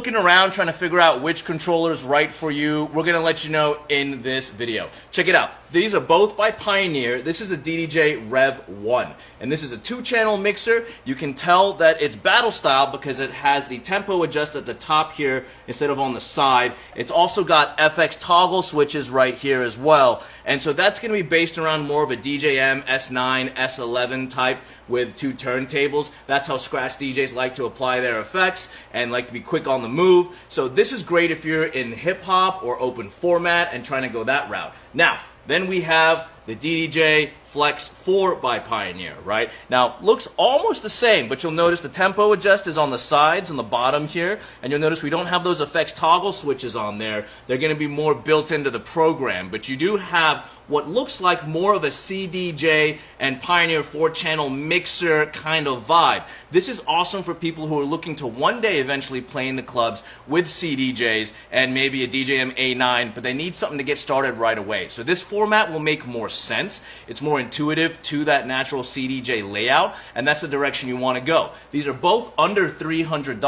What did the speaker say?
looking around trying to figure out which controller is right for you, we're going to let you know in this video. Check it out. These are both by Pioneer. This is a DDJ Rev 1, and this is a 2-channel mixer. You can tell that it's battle style because it has the tempo adjust at the top here instead of on the side. It's also got FX toggle switches right here as well, and so that's going to be based around more of a DJM S9, S11 type with 2 turntables. That's how scratch DJs like to apply their effects and like to be quick on the move. So this is great if you're in hip hop or open format and trying to go that route. Now, then we have the DDJ Flex 4 by Pioneer, right? Now, looks almost the same, but you'll notice the tempo adjust is on the sides, on the bottom here, and you'll notice we don't have those effects toggle switches on there. They're going to be more built into the program, but you do have what looks like more of a CDJ and Pioneer 4-channel mixer kind of vibe. This is awesome for people who are looking to one day eventually play in the clubs with CDJs and maybe a DJM A9, but they need something to get started right away. So this format will make more sense. It's more intuitive to that natural CDJ layout, and that's the direction you want to go. These are both under $300.